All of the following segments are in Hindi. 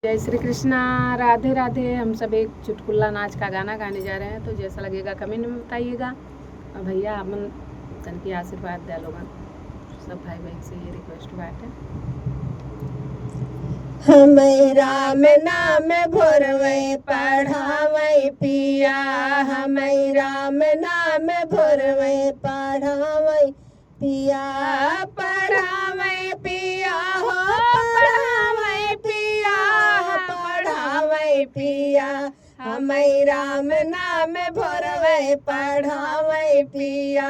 जय श्री कृष्णा, राधे राधे। हम सब एक चुटकुला नाच का गाना गाने जा रहे हैं, तो जैसा लगेगा कमेंट में बताइएगा। और भैया अपन तन की आशीर्वाद दे लोगन सब भाई बहन से ये रिक्वेस्ट बात है। हमें राम नाम भोरवे पढ़ावे पिया, हमें राम नाम भोरवे पढ़ावे पिया, पढ़ावे पिया हो पढ़ावे पिया, पढ़ावे पिया, हमें राम नाम भोरवे पढ़ावे पिया,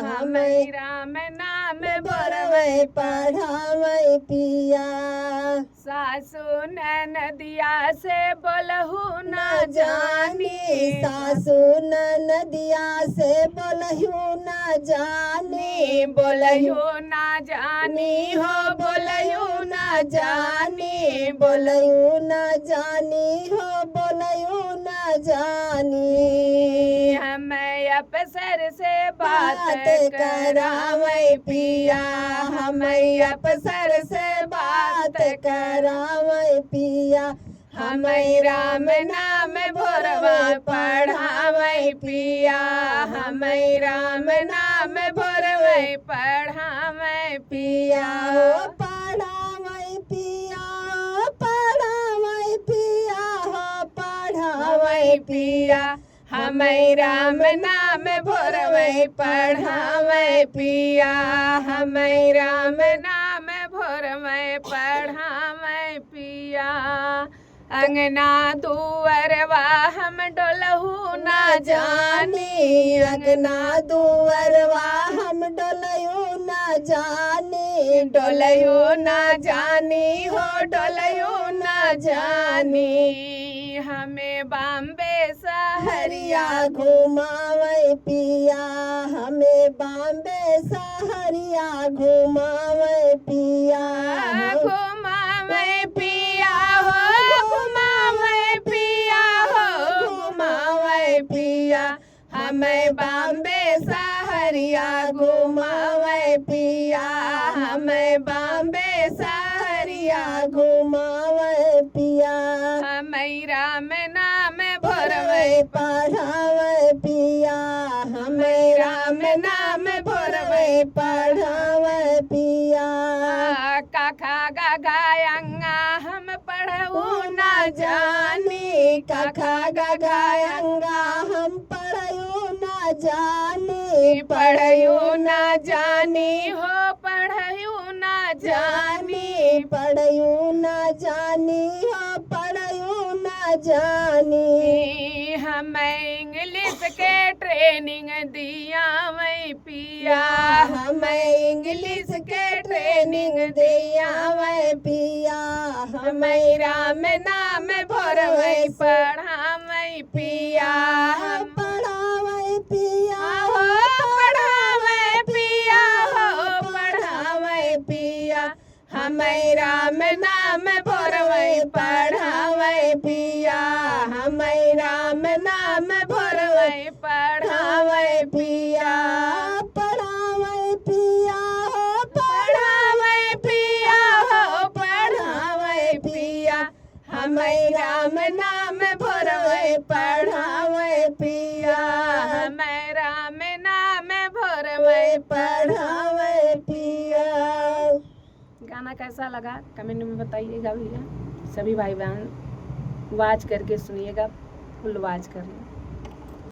हमें राम नाम भोरवे पढ़ावे पिया। सासू नदिया से बोलहू न जानी, सासू नदिया से बोलहू न जानी, बोलहू ना जानी हो, बोलहू न जानी, बोलहू न जानी हो, बोलहू न जानी। हमें अफसर से बात करावे पिया, हमें अफसर से बात करावे पिया, हमें राम नाम भोरवा पढ़ावे पिया, हमें राम नाम भोरवे पढ़ावे पिया हो पढ़ावे पिया, पढ़ावे पिया हो पढ़ावे पिया, हमें राम नाम भोरवे पढ़ावे पिया, हमें राम नाम भोरवे पढ़ावे पिया। अंगना दुअरवा हम डोलहू ना जानी, अंगना दुअरवा हम डोलयू न जानी, डोलयू ना जानी हो, डोलयू ना जानी। हमें बॉम्बे सहरिया घुमावे पिया, हमें बॉम्बे सहरिया घुमावे पिया, घुमावे पिया हो, घुमावे पिया हो, घुमावे पिया, हमें बॉम्बे सहरिया घुमावे पिया, हमें बॉम्बे सहरिया घुमावे पिया। हमें राम नाम भोरवे पढ़ावे पिया, हमें राम नाम भोरवे पढ़ावे पिया। काखा गगायंगा हम पढ़ऊ ना जानी, काखा गगायंगा हम पढ़यू न जानी, पढ़यू ना जानी हो, पढ़यू ना जानी, पढ़यू न जानी हो, पढ़यू न जानी। हमें इंग्लिश के ट्रेनिंग दिया वही पिया, हमें इंग्लिश के ट्रेनिंग दिया वही पिया, हमें राम नाम भोरवे पढ़ावे पिया, पढ़ावे पिया हो पढ़ावे पिया हो, पढ़ावे पिया, हमें राम नाम भोरवे पढ़ावे पिया, हमें राम नाम भोरवे पढ़ावे पिया, पढ़ावे पिया हो पढ़ावे पिया हो, पढ़ावे पिया, हमें राम नाम भोरवे पढ़ावे पिया, हमें राम नाम भोरवे पढ़ावे पिया। गाना कैसा लगा कमेंट में बताइएगा भैया। सभी भाई बहन वाच करके सुनिएगा, फुल वाच कर लें।